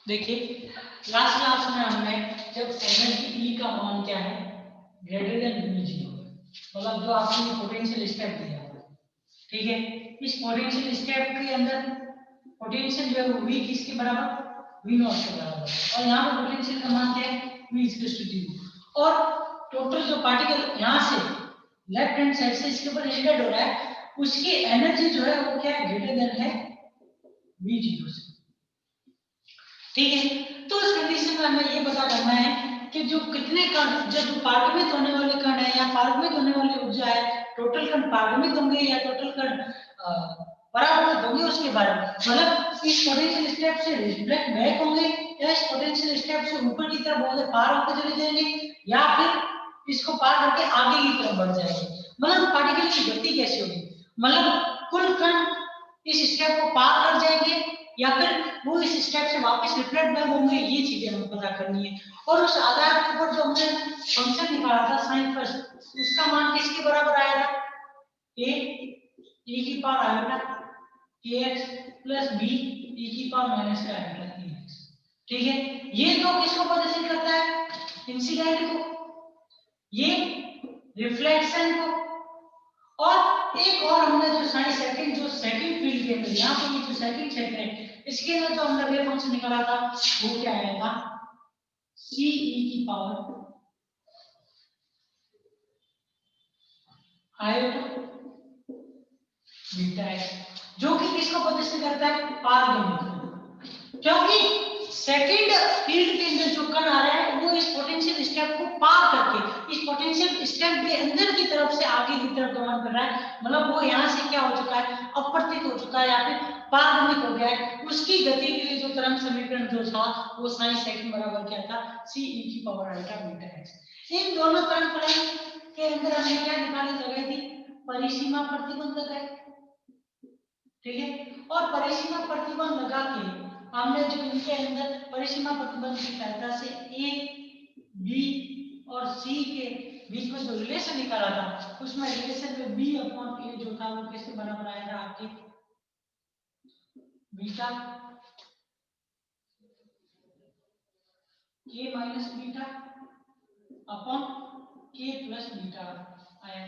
देखिए last class में हमने जब एनर्जी ई का मान क्या है ग्रेटर देन वी जीरो, मतलब जो आपने पोटेंशियल स्टेप दिया है, ठीक है। इस पोटेंशियल स्टेप के अंदर पोटेंशियल जो है वो v किसके बराबर v नॉट के बराबर, और यहाँ पर पोटेंशियल का मान क्या है v इक्वल टू 0, और टोटल जो पार्टिकल यहाँ से लेफ्ट हैंड साइड से इसके ऊपर इंसिडेंट हो रहा है उसकी एनर्जी जो है वो क्या है ग्रेटर देन है v जीरो से, ठीक है। तो उस कंडीशन में हमें ये पता करना है कि जो कितने कण, जब पारगमित होने वाले कण है या पारगमित होने वाली ऊर्जा है, टोटल कण पारगमित होंगे या टोटल कण परावर्तित होंगे उसके बारे में, मतलब इस पोटेंशियल स्टेप से रिफ्लेक्ट बैक होंगे या इस पोटेंशियल स्टेप से ऊपर की तरफ बहुत पार होकर चले जाएंगे या फिर इसको पार करके आगे की तरफ बढ़ जाएंगे, मतलब पार्टिकल की गति कैसी होगी, मतलब कुल कण इस स्टेप को पार कर जाएंगे या फिर वो इस स्टेप से वापस रिफ्लेक्ट बैक होंगे, ये चीजें हमें पता करनी है। और उस आधार के ऊपर जो हमने फंक्शन निकाला था साइन फर्स्ट, उसका मान किसके बराबर आया था a e की power iota kx plus b e की पावर माइनस का आयोटा kx, ठीक है। ये तो किसको प्रदर्शित करता है इंसिडेंट को, ये रिफ्लेक्शन को, और एक और हमने जो साइन सेकंड जो सेकंड फील्ड के अंदर यहाँ पे जो सेकंड क्षेत्र है इसके अंदर जो हमने वेव फंक्शन निकाला था वो क्या आया था c e की पावर आयोटा बीटा x, जो कि किसको प्रदर्शित करता है पारगम्यता, क्योंकि सेकंड फील्ड के अंदर जो कण आ रहा है वो इस पोटेंशियल स्टेप को पार करके इस पोटेंशियल स्टेप के अंदर की तरफ से आगे की तरफ गमन कर रहा है, मतलब वो यहाँ से क्या हो चुका है अपवर्तित हो चुका है या फिर पारगमित हो गया है, उसकी गति के लिए जो तरंग समीकरण जो था वो साइन सेकंड बराबर क्या था c e की पावर आयोटा बीटा x। इन दोनों तरंग फलन के अंदर हमने क्या निकाली जगह थी परिसीमा प्रतिबंधक है, ठीक है। और परिसीमा प्रतिबंध लगा के हमने जो इनके अंदर परिसीमा प्रतिबंध की सहायता से a b और c के बीच में जो रिलेशन निकाला था उसमें रिलेशन में b अपॉन a जो था वो किसके बराबर आया था आपके beta k minus beta upon k plus beta आया,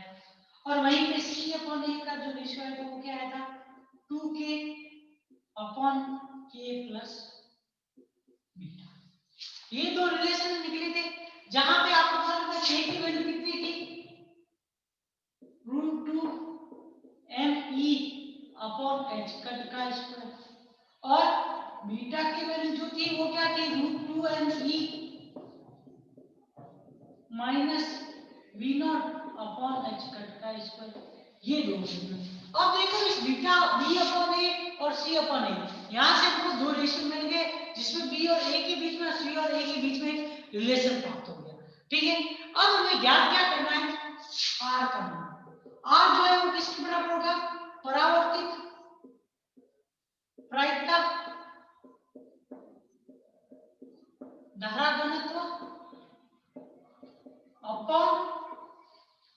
और वहीं पे c अपॉन a का जो रेशियो है वो क्या आया था 2k upon k plus beta. ये दो रिलेशन निकले थे जहां पे आपको मालूम है k की वैल्यू कितनी थी √2 me अपॉन h का स्क्वायर, और बीटा की वैल्यू जो थी वो क्या थी √2 me minus v0 upon h का स्क्वायर, ये दो। अब देखो इस बीटा b अपॉन a और c अपॉन a यहां से हमको दो रेशियो मिल गए जिसमें b और a के बीच में c और a के बीच में रिलेशन प्राप्त हो गया, ठीक है। अब हमें ज्ञात क्या करना है r करना है, r जो है वो किसके बराबर होगा परावर्तित प्रायिकता धारा घनत्व अपॉन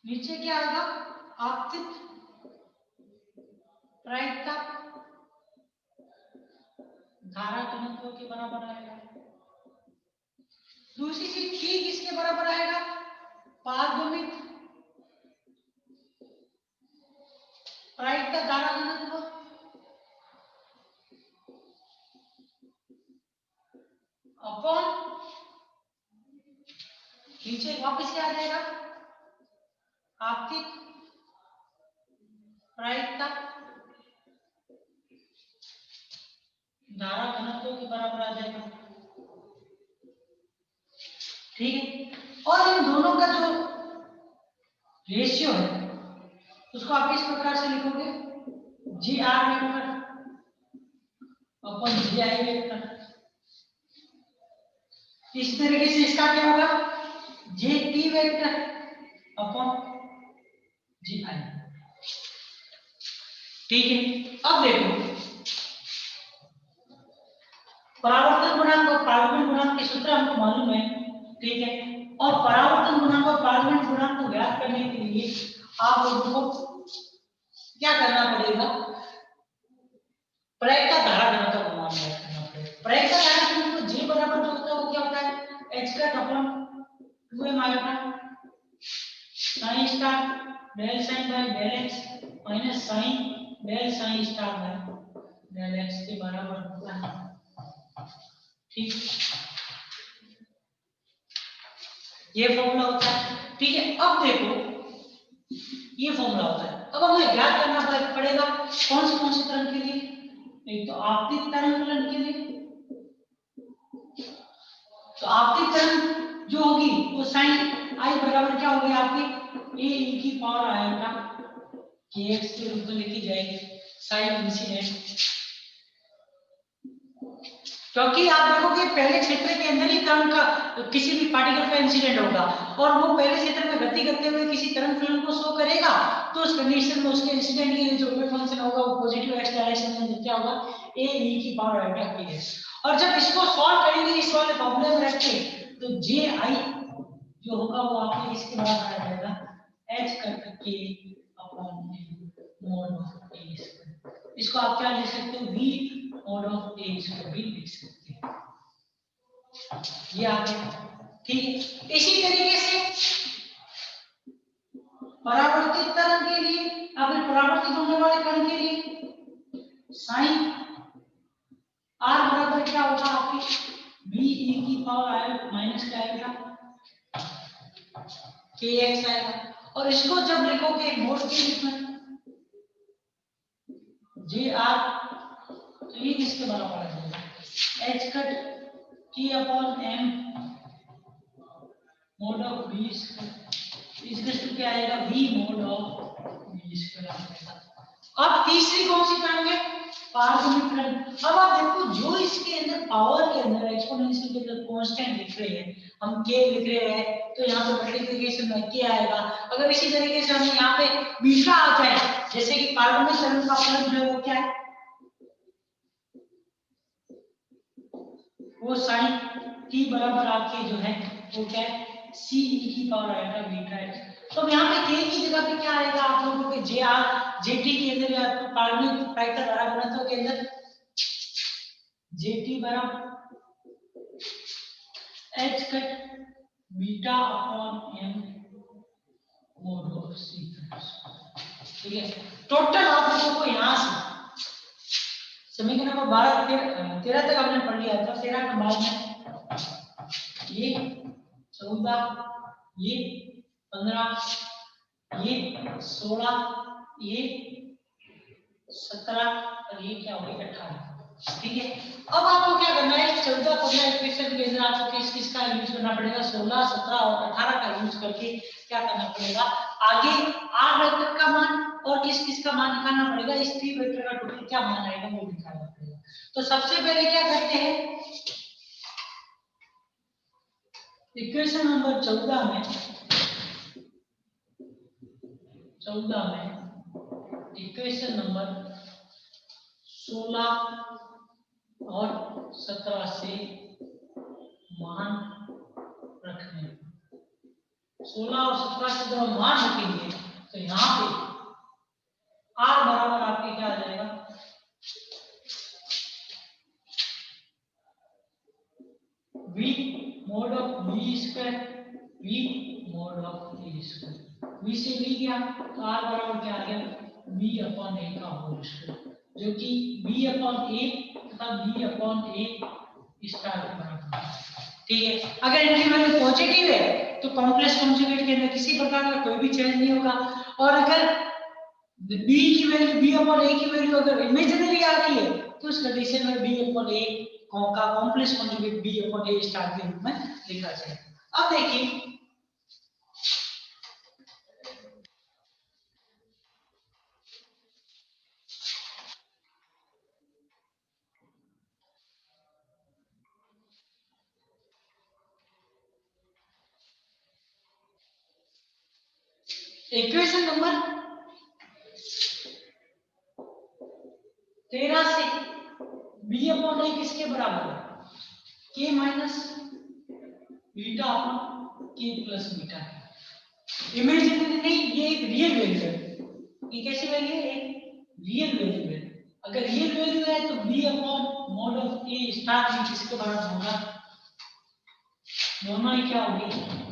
नीचे क्या आएगा आपतित प्रायिकता धारा घनत्व के बराबर आएगा। दूसरी चीज p किसके बराबर आएगा पारगमित प्रायिकता धारा घनत्व अपॉन नीचे वापस क्या आ जाएगा आपतित प्रायिकता धारा घनत्व के बराबर आ जाएगा, ठीक है। और इन दोनों का जो रेशियो है उसको आप इस प्रकार से लिखोगे G R vector upon G I vector, इस तरीके से इसका क्या होगा J T vector upon G I, ठीक है। अब देखो परावर्तन गुणांक और पारगमन गुणांक के सूत्र हमको मालूम है, ठीक है। और परावर्तन गुणांक और पारगमन गुणांक को ज्ञात करने के लिए आप लोगों को क्या करना पड़ेगा प्रायिकता धारा घनत्व का मान ज्ञात करना पड़ेगा। प्रायिकता धारा घनत्व j upon 2m iota sine star del sine by del x minus sine del sine star by del x के बराबर होता है। ठीक, ये फॉर्मूला होता है। ठीक है, अब देखो ये फॉर्मूला होता है। अब हमें ज्ञात करना पड़ेगा कौन से तरंग के लिए, एक तो आपतित तरंग फलन के लिए। तो आपतित तरंग जो होगी वो साइन आई बराबर क्या होगी आपकी ए ई की पावर आयोटा kx के रूप में लिखी जाएगी साइन इंसिडेंट। क्योंकि आप देखोगे पहले क्षेत्र के अंदर ही तरंग का किसी भी पार्टिकल का इंसिडेंट होगा और वो पहले क्षेत्र में गति करते हुए किसी तरंग फलन को शो करेगा, तो उस कंडीशन में उसके इंसिडेंट के लिए जो वेव फंक्शन होगा वो पॉजिटिव एक्स डायरेक्शन में क्या होगा a e की पावर आयोटा kx। और जब इसको सॉल्व करेंगे इस वाले फॉर्मूले में रख के तो ji जो होगा वो आपके इसके बराबर आ जाएगा h k upon mod of a square. इसको आप क्या लिख सकते हो v mod of a square भी लिख सकते हैं। ये आ गया। ठीक है, इसी तरीके से परावर्तित तरंग के लिए अगर परावर्तित होने वाले कण के लिए साइन r बराबर क्या होगा आपकी v e की पावर आया माइनस का आएगा kx आएगा। और इसको जब लिखोगे मोड के रूप में jr तो ये किसके बराबर आ जाएगा h cut k upon m mode of v square. इसका क्या आएगा v mode of v square आएगा। अब तीसरी कौन सी तरंग है पारगम्य तरंग। अब आप देखो जो इसके अंदर पावर के अंदर एक्सपोनेंशियल के अंदर कांस्टेंट लिख रहे हैं हम k लिख रहे हैं तो यहाँ पे मल्टीप्लिकेशन में k आएगा। अगर इसी तरीके से हम यहाँ पे बीटा आ जाए जैसे कि पारगम्य तरंग का फलन जो है वो क्या है वो साइन t बराबर आपके जो है वो क्या है c e की पावर आएगा बीटा है। तो यहाँ पे k की जगह पे क्या आएगा आप लोगों के jr jt के अंदर या तो पारगम्य प्रायिकता धारा घनत्व के अंदर jt बराबर h cut beta upon m mode of c। ठीक है, टोटल आप लोगों को यहाँ से समीकरण नंबर 12 13 तक आपने पढ़ लिया था। 13 के बाद में ये 14 ये 15 ये 16 ये 17 और ये क्या होगी 18। ठीक है, अब आपको क्या करना है 14 15 इक्वेशन के अंदर आपको किस किस का यूज करना पड़ेगा 16 17 और 18 का यूज करके क्या करना पड़ेगा आगे r वेक्टर का मान और किस किस का मान निकालना पड़ेगा इस 3 वेक्टर का टोटल क्या मान आएगा वो निकालना पड़ेगा। तो सबसे पहले क्या करते हैं इक्वेशन नंबर 14 में इक्वेशन नंबर 16 और 17 से मान रखने 16 और 17 से जब मान रखेंगे तो यहाँ पे r बराबर आपके क्या आ जाएगा v mod of v square v mod of a square. v से v गया तो r बराबर क्या आ गया v अपॉन a का होल स्क्वायर जो कि v अपॉन a तथा v अपॉन a स्टार के बराबर है। ठीक है, अगर इनकी वैल्यू पॉजिटिव है तो कॉम्प्लेक्स कॉन्जुगेट के अंदर किसी प्रकार का कोई भी चेंज नहीं होगा और अगर b की वैल्यू b अपॉन a की वैल्यू अगर इमेजिनरी आ रही है तो उस कंडीशन में b अपॉन a का complex conjugate b upon a star के रूप में लिखा जाएगा। अब देखिए इक्वेशन नंबर 13 से b अपॉन a किसके बराबर है k minus beta upon k plus beta. Imaginary नहीं ये एक रियल वैल्यू है। ये कैसी वैल्यू है एक रियल वैल्यू है। अगर रियल वैल्यू है तो b upon mod of a star भी किसके बराबर होगा दोनों ही क्या होगी,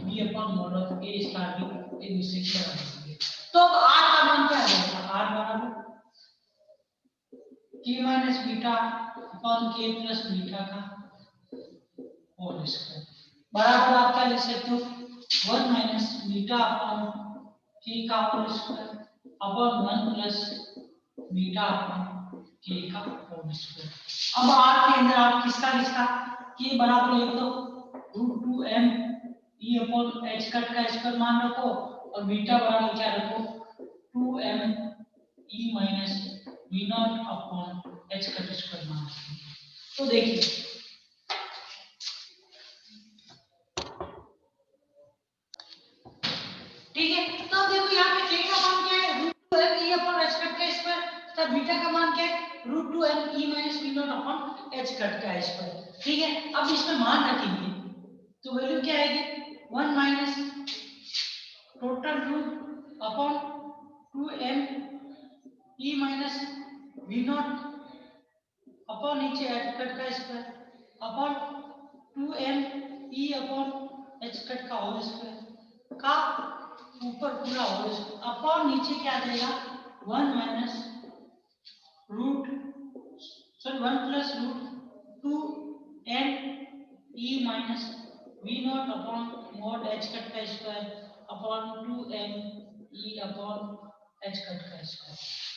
b upon mod of a star b एक दूसरे के बराबर होंगे। तो अब r का मान क्या आएगा, r बराबर k minus beta upon k plus beta का होल स्क्वायर बराबर आप क्या लिख सकते हो 1 माइनस बीटा अपॉन k का whole square upon 1 plus beta upon k का होल स्क्वायर। अब r के अंदर आप किसका k बराबर लिख दो √2m e upon h cut का स्क्वायर मान रखो और बीटा बराबर क्या रखो 2m e minus v naught upon h cut square मान रखो। तो देखिए ठीक है, तो देखो यहाँ पे k का मान क्या है √2m e upon h cut का स्क्वायर तथा बीटा का मान क्या है √2m e minus v naught upon h cut का स्क्वायर। ठीक है, अब इसमें मान रखेंगे तो वैल्यू क्या आएगी 1 minus total root upon 2m e minus v naught upon नीचे h कट का square upon 2m e upon h cut का होल स्क्वायर का ऊपर पूरा होल स्क्वायर अपॉन नीचे क्या आ जाएगा 1 minus root 1 plus root 2m e minus v naught upon mod h cut का square upon 2m e upon h cut का स्क्वायर।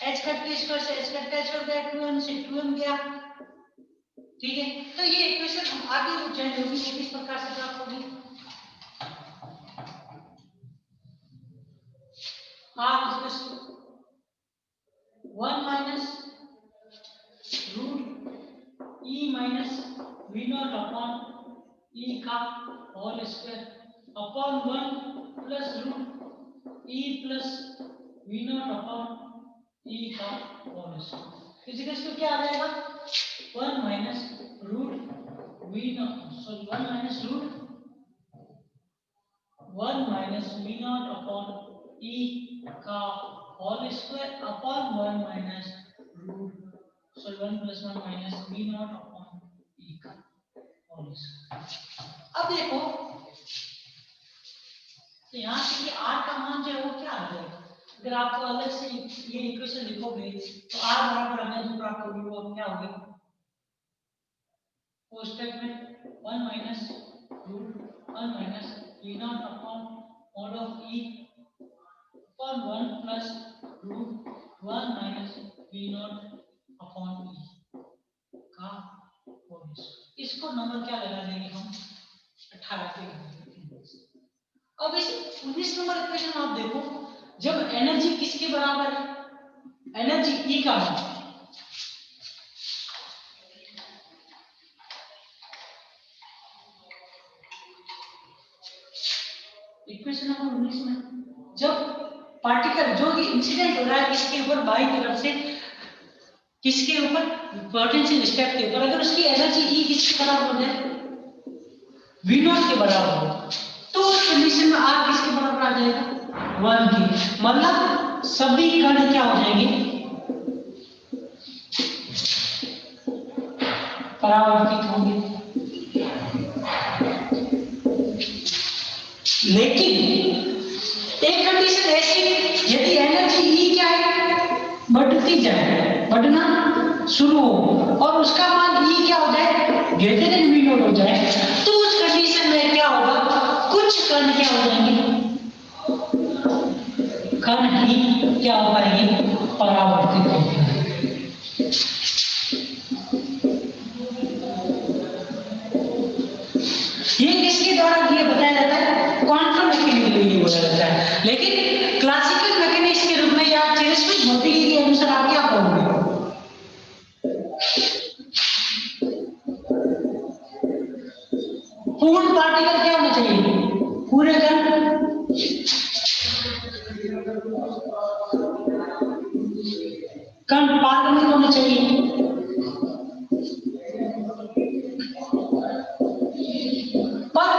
h कट के स्क्वायर से h कट का स्क्वायर गया 2m से 2m गया। ठीक है, तो ये इक्वेशन हम आगे चेंज होगी किस प्रकार से प्राप्त होगी आप इसको 1 minus root e minus v naught upon e का whole square upon 1 plus root e plus v naught upon e का होल स्क्वायर इसी के क्या आ जाएगा 1 minus root v naught sorry 1 minus root 1 minus v naught upon e का whole square upon 1 minus root sorry 1 plus 1 minus v naught upon e का whole square. अब देखो तो यहाँ से ये r का मान जो है वो क्या आ जाएगा, अगर आपको अलग से ये इक्वेशन लिखोगे तो r बराबर हमें जो प्राप्त होगी वो क्या होगी कोष्टक में 1 minus root 1 minus v naught upon mod of e upon 1 plus root 1 minus v naught upon e का होल स्क्वायर। इसको नंबर क्या लगा देंगे हम 18 पे। अब इस 19 नंबर इक्वेशन में आप देखो जब एनर्जी किसके बराबर है एनर्जी E का मान इक्वेशन नंबर 19 में जब पार्टिकल जो कि इंसिडेंट हो रहा है इसके ऊपर बाई तरफ से किसके ऊपर पोटेंशियल स्टेप के ऊपर अगर उसकी एनर्जी E किसके बराबर हो जाए v नॉट के बराबर हो तो उस कंडीशन में r किसके बराबर आ जाएगा 1 की, मतलब सभी कण क्या हो जाएंगे परावर्तित होंगे। लेकिन एक कंडीशन ऐसी यदि एनर्जी E क्या है बढ़ती जाए बढ़ना शुरू हो और उसका मान E क्या हो जाए ग्रेटर देन v नॉट हो जाए तो उस कंडीशन में क्या होगा कुछ कण क्या हो जाएंगे कण ही क्या हो पाएंगे परावर्तित हो पाएंगे। ये किसके द्वारा ये बताया जाता है क्वांटम मैकेनिक्स में बोला जाता है, लेकिन क्लासिकल मैकेनिक्स के रूप में या तेजस्वी भौतिकी के अनुसार आप क्या कहोगे पूर्ण पार्टिकल क्या होना चाहिए पूरे कण कण पारगम्य होने चाहिए पर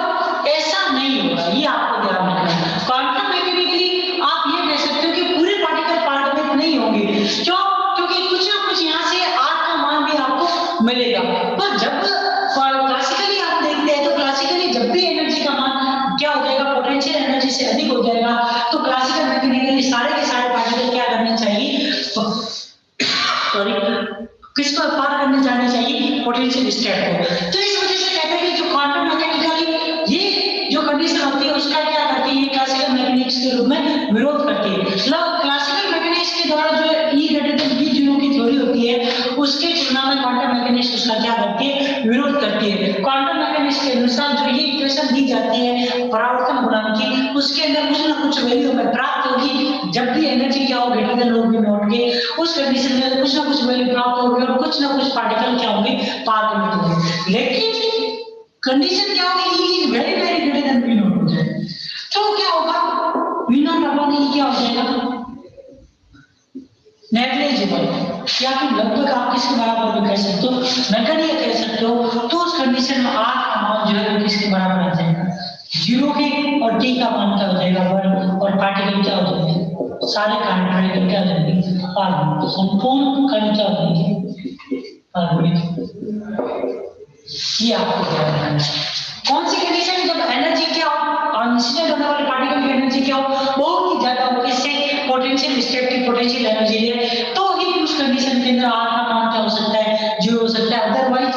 ऐसा नहीं होगा ये आपको ध्यान रखना है। क्वांटम मैकेनिकली आप ये कह सकते हो कि पूरे पार्टिकल पारगम्य नहीं होंगे क्यों क्योंकि कुछ ना कुछ यहाँ से r का मान भी आपको मिलेगा पर जब क्लासिकली आप देखते हैं तो क्लासिकली जब भी एनर्जी का स्टेप को। तो इस वजह से कहते हैं कि जो क्वांटम मैकेनिकली ये जो कंडीशन होती है उसका क्या करती है, क्लासिकल मैकेनिक्स के रूप में विरोध करती है। मतलब क्लासिकल मैकेनिक्स के द्वारा जो E greater then B zero की थ्योरी होती है उसके तुलना में क्वांटम मैकेनिक्स उसका क्या करती है, विरोध करती है। क्वांटम मैकेनिक्स के अनुसार जो ये इक्वेशन दी जाती है परावर्तन गुणांक की, उसके अंदर कुछ ना कुछ वैल्यू हमें प्राप्त होगी जब भी एनर्जी क्या हो greater than low V naught के, उस कंडीशन में कुछ ना कुछ वैल्यू प्राप्त होगी और कुछ ना कुछ पार्टिकल क्या होंगे, पार लिमिट होंगे। लेकिन कंडीशन क्या होगी, E is very very greater than V not हो जाए तो क्या होगा, V नॉट अपॉन E क्या हो जाएगा, नेग्लिजिबल, या फिर लगभग आप किसके बराबर भी कह सकते हो, नगण्य कह सकते हो। तो उस कंडीशन में R का मान जो है किसके बराबर आ जाएगा, 0 के, और T का मान क्या हो जाएगा 1, और पार्टिकल क्या हो जाएंगे, सारे पार्टिकल क्या हो जाएंगे, पारगमन, संपूर्ण कण क्या हो जाएंगे, पारगमन। ये आपको ध्यान रखना है। कौन सी कंडीशन, जब एनर्जी क्या हो, इंसिडेंट होने वाले पार्टिकल की एनर्जी क्या हो, बहुत ही ज्यादा हो, इससे पोटेंशियल स्टेट की पोटेंशियल एनर्जी है, तो ही उस कंडीशन के अंदर R का मान क्या हो सकता है, 0 हो सकता है। अदरवाइज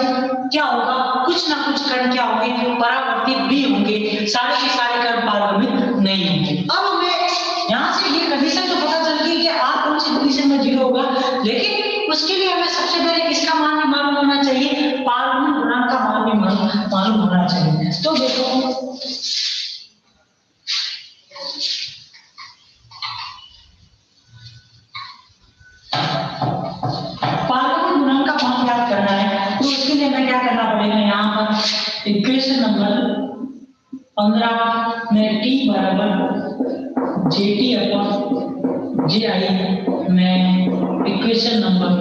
क्या होगा, कुछ ना कुछ कण क्या होंगे, परावर्तित भी होंगे, सारे के सारे कण पारगमित नहीं होंगे। अब हमें यहाँ से ये कंडीशन तो पता चल गई कि R कौन सी कंडीशन में 0 होगा, लेकिन उसके लिए हमें सबसे पहले किसका मान भी मालूम होना चाहिए, पारगमन गुणांक का मान भी मालूम होना चाहिए। तो देखो पारगमन गुणांक का मान ज्ञात करना है, तो उसके लिए हमें क्या करना पड़ेगा, यहाँ पर इक्वेशन नंबर 15 में T बराबर JT अपॉन JI में इक्वेशन नंबर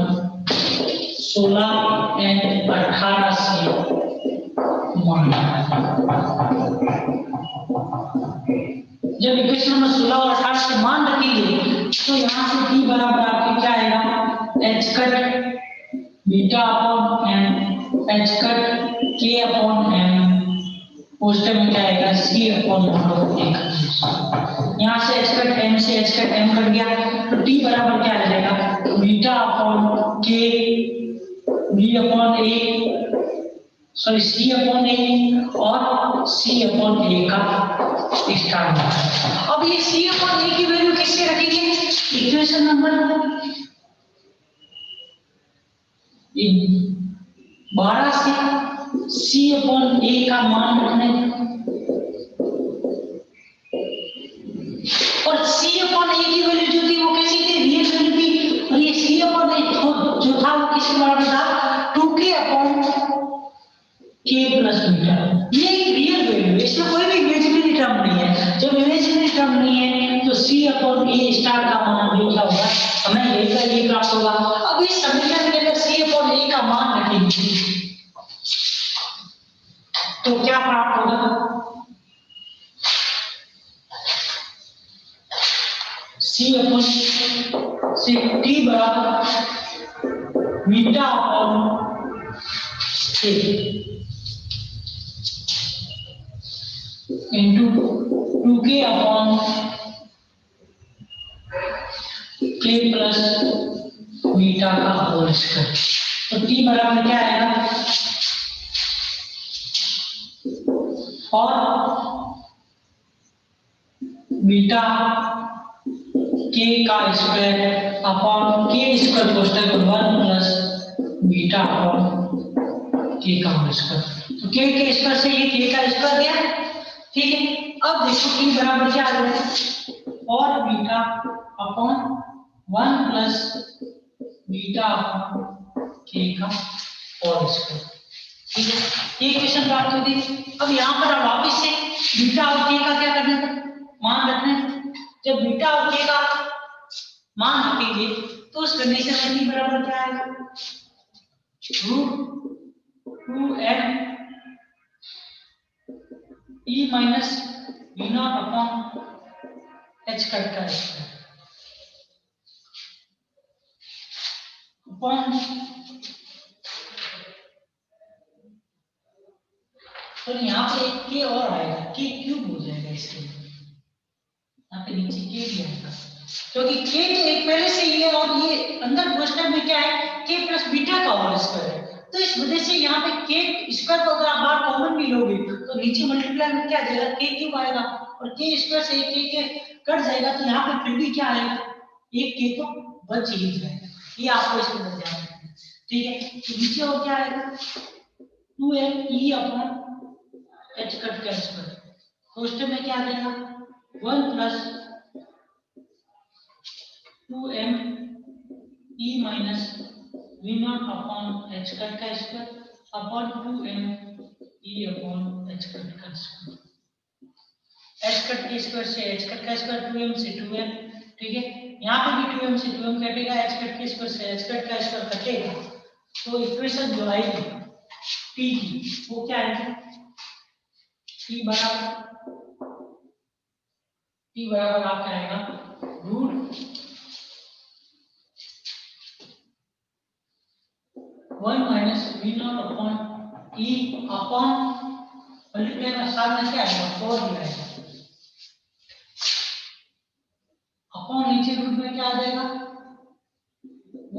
16 एंड 18 से मान, जब इक्वेशन नंबर 16 और 18 से मान रखेंगे तो यहाँ से T बराबर आपके क्या आएगा, h cut beta upon m, h cut k upon m, उस टाइम में क्या आएगा c अपॉन 1। यहाँ से h कट m से h कट m कट गया तो T बराबर क्या आ जाएगा, beta upon k b upon a, sorry c upon a और c अपॉन a का स्टार। अब ये c अपॉन a की वैल्यू किससे रखेंगे, इक्वेशन नंबर 12 से c अपॉन a का मान रखने, और c अपॉन a की वैल्यू जो थी वो कैसी थी, रियल वैल्यू थी, और ये c अपॉन a जो था वो किसके बराबर था, 2k upon k plus beta. ये एक रियल वैल्यू है, इसमें कोई भी इमेजिनरी टर्म नहीं है। जब इमेजिनरी टर्म नहीं है तो c अपॉन a स्टार का मान भी क्या होगा, हमें ये प्राप्त होगा। अब इस समीकरण के अंदर c अपॉन a का मान रखेंगे तो क्या प्राप्त होगा, c अपॉन से t बराबर beta upon k into 2k upon k plus beta का होल स्क्वायर। तो t बराबर क्या आएगा, और बीटा k का स्क्वायर अपॉन k स्क्वायर कोष्टक 1 प्लस बीटा अपॉन k का होल स्क्वायर। तो k के स्क्वायर से ये k का स्क्वायर गया, ठीक है। अब देखो t बराबर क्या आ रहा है, और beta upon 1 plus beta upon k का होल स्क्वायर, ठीक है। ये इक्वेशन प्राप्त होगी। अब यहाँ पर अब वापस से बीटा और k का क्या करना है, मान रखना है। जब बीटा और k का मान रखेंगे तो उस कंडीशन में t बराबर क्या आएगा, √2m e minus v naught upon h cut का स्क्वायर अपॉन, तो यहाँ पे एक k और आएगा, k क्यूब हो जाएगा इसके लिए, यहाँ पे नीचे k भी आएगा क्योंकि k तो एक पहले से ही है, और ये अंदर क्वेश्चन में क्या है, k प्लस बीटा का होल स्क्वायर है। तो इस वजह से यहाँ पे के स्क्वायर को अगर आप बाहर कॉमन भी लोगे तो नीचे मल्टीप्लाई में क्या जाएगा, के क्यूब आएगा, और के स्क्वायर से के कट जाएगा, तो यहाँ पे फिर भी क्या आएगा, एक के तो बच ही जाएगा। ये आपको इसके अंदर ध्यान रखना है, ठीक है। तो नीचे और क्या आएगा, 2m e upon h cut का स्क्वायर, क्वेश्चन में क्या देगा, 1 plus 2m e minus v naught upon h cut का square upon 2m e upon h cut का स्क्वायर। h कट के स्क्वायर से h कट का स्क्वायर, 2m से 2m, ठीक है। यहाँ पे भी 2m से 2m कटेगा, h कट के स्क्वायर से h कट का स्क्वायर कटेगा, तो इक्वेशन जो आएगी t की वो क्या आएगी, t बराबर आपका आएगा root 1 minus v naught upon e upon multiply में साथ में क्या आएगा, 4 दिया है, अपॉन नीचे रूट में क्या आ जाएगा,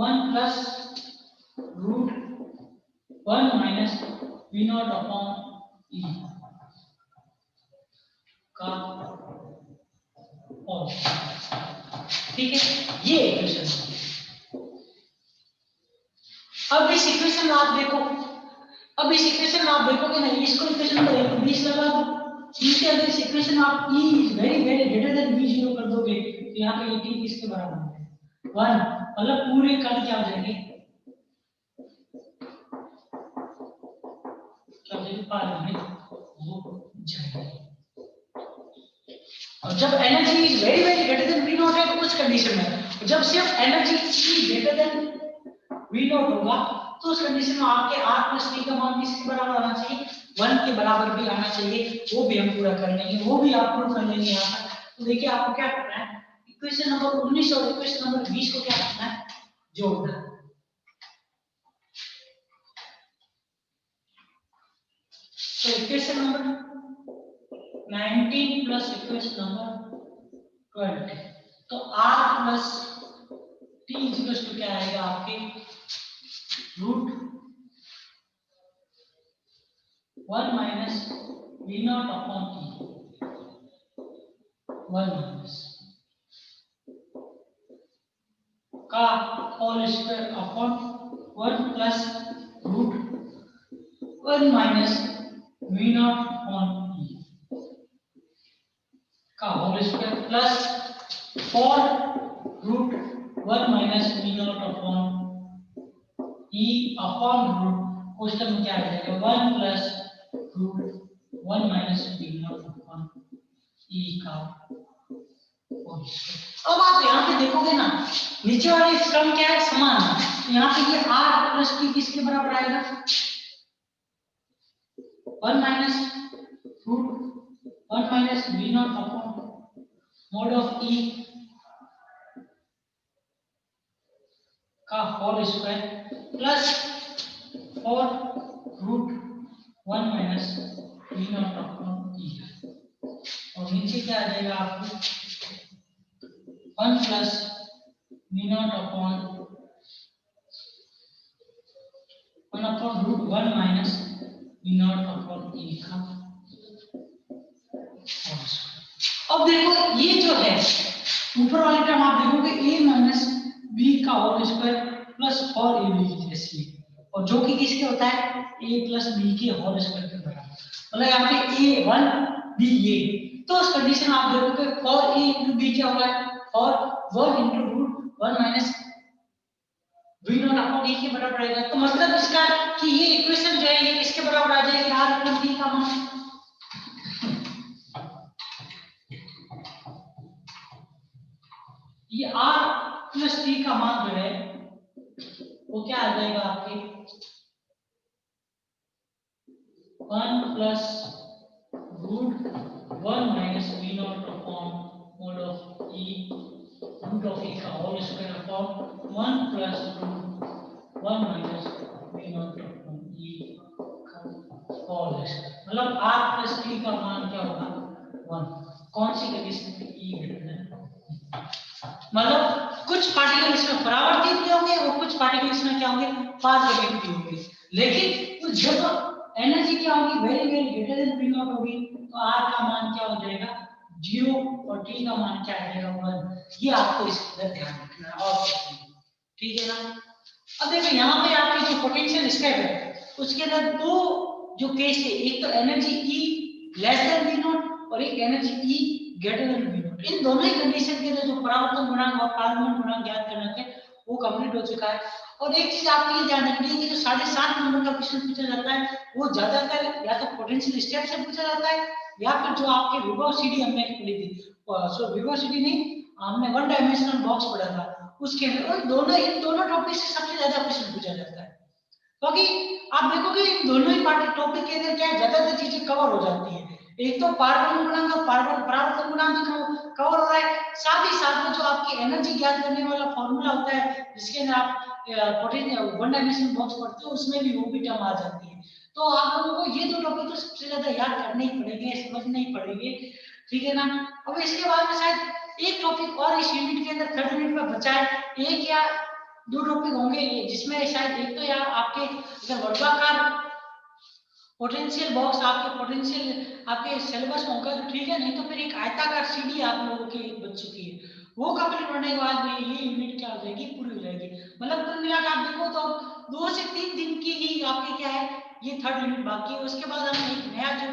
1 plus root 1 minus v naught upon e का होल, ठीक है। ये इक्वेशन, अब इस इक्वेशन में आप देखो, अब इस इक्वेशन में आप देखोगे ना, इसको इक्वेशन नंबर 120 लगा दो, इसके अंदर इस इक्वेशन में आप e is very very greater than v0 कर दोगे, तो यहाँ पे ये t किसके बराबर है, 1, मतलब पूरे कट क्या हो जाएंगे, क्या हो जाएंगे, पार में वो जाएंगे। और जब energy is very very greater than v0 है तो उस कंडीशन में, जब सिर्फ energy e greater then v0 होगा तो उस कंडीशन में आपके r प्लस t का मान किसके बराबर आना चाहिए, 1 के बराबर भी आना चाहिए, वो भी हम पूरा कर लेंगे, वो भी आप प्रूव कर लेंगे यहाँ पर। तो देखिए आपको क्या करना है, इक्वेशन नंबर 19 और इक्वेशन नंबर 20 को क्या करना है, जोड़ना है। तो equation number 19 plus equation number 20, तो r plus t equals to क्या आएगा आपके root 1 minus v naught upon e, 1 minus का whole square upon 1 plus root 1 minus v naught upon e का whole square plus 4 root 1 minus v naught upon e upon root, question में क्या आ जाएगा, 1 plus root 1 minus v naught upon e का whole square. अब आप यहाँ पे देखोगे ना, नीचे वाले क्रम क्या है, समान है, यहाँ पे ये r प्लस t किसके बराबर आएगा, 1 minus root 1 minus v naught upon mod of e का whole square plus 4 root 1 minus v naught upon e, और नीचे क्या आ जाएगा आपको 1 plus v naught upon 1 upon root 1 minus v naught upon e का। अब देखो ये जो है ऊपर वाली टर्म आप देखोगे a माइनस b का होल स्क्वायर प्लस 4ab जैसी, और जो कि किसके होता है, a प्लस b के होल स्क्वायर के बराबर, मतलब यहाँ पे a1 b a, तो उस कंडीशन में आप देखोगे 4a into b क्या होगा, और 1 into root 1 minus v naught upon e के बराबर आएगा। तो मतलब इसका कि ये इक्वेशन जो है ये किसके बराबर आ जाएगी, r प्लस t का मान, ये r प्लस t का मान जो है वो क्या आ जाएगा आपके 1 plus root 1 minus v naught upon mod of e root of e का whole square upon 1 plus root 1 minus v naught upon e का होल स्क्वायर, मतलब r प्लस t का मान क्या होगा 1, कौन सी कंडीशन में e ग्रेटर देन, मतलब कुछ पार्टिकल इसमें परावर्तित भी होंगे और कुछ पार्टिकल इसमें क्या होंगे, पास नेगेटिव होंगे, एनर्जी क्या होगी, very very greater than V not होगी, तो R का मान क्या हो जाएगा 0 और T का मान क्या आ जाएगा 1। ये आपको इसके अंदर ध्यान रखना है और कुछ नहीं, ठीक है ना। अब देखो यहाँ पे आपकी जो पोटेंशियल स्टेप है उसके अंदर दो जो केस है, एक तो energy E less than V naught और एक energy E greater than V naught. इन दोनों ही कंडीशन के अंदर जो परावर्तन गुणांक और पारगमन गुणांक ज्ञात करना है वो कंप्लीट हो चुका है। और एक चीज आपको ये ध्यान रखनी है कि जो 7.5 नंबर का क्वेश्चन पूछा जाता है वो ज्यादातर या तो पोटेंशियल स्टेप से पूछा जाता है या फिर जो आपके विभव सीडी हमने पढ़ी थी, सो विभव सीडी नहीं, हमने वन डायमेंशनल बॉक्स पढ़ा था उसके अंदर, और दोनों इन दोनों टॉपिक से सबसे ज्यादा क्वेश्चन पूछा जाता है। क्योंकि आप देखोगे इन दोनों ही पार्ट टॉपिक के अंदर क्या ज्यादातर चीजें कवर हो जाती है। एक तो पारगमन गुणांक और परावर्तन गुणांक कवर हो रहा है, साथ ही साथ में जो आपकी एनर्जी ज्ञात करने वाला फॉर्मूला होता है जिसके अंदर आप वन डायमेंशनल बॉक्स पढ़ते हो उसमें भी वो भी टर्म आ जाती है। तो आप लोगों को ये दो टॉपिक तो सबसे ज्यादा याद करने ही पड़ेंगे, समझने ही पड़ेंगे, ठीक है ना। अब इसके बाद में शायद एक टॉपिक और इस यूनिट के अंदर 3rd यूनिट में बचा है, एक या दो टॉपिक होंगे जिसमें शायद एक तो यार आपके अगर वर्गाकार पोटेंशियल बॉक्स आपके पोटेंशियल आपके सिलेबस में होगा तो ठीक है, नहीं तो फिर एक आयताकार सीडी आप लोगों की बच चुकी है, वो कंप्लीट होने के बाद में ये यूनिट क्या हो जाएगी, पूरी हो जाएगी। मतलब कुल मिलाकर आप देखो तो 2 से 3 दिन की ही आपके क्या है ये 3rd यूनिट बाकी है। उसके बाद हम एक नया जो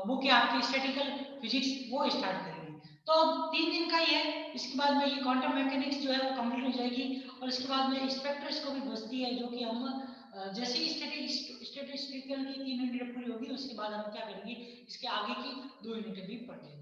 बुक है आपकी स्टैटिकल फिजिक्स वो स्टार्ट करेंगे, तो 3 दिन का ही है। इसके बाद में ये क्वांटम मैकेनिक्स जो है वो कंप्लीट हो जाएगी और इसके बाद में स्पेक्ट्रोस्कोपी बचती है जो कि हम जैसे ही स्टैटिस्टिकल की 3 यूनिट पूरी होगी उसके बाद हम क्या करेंगे इसके आगे की 2 यूनिट भी पढ़ लेंगे।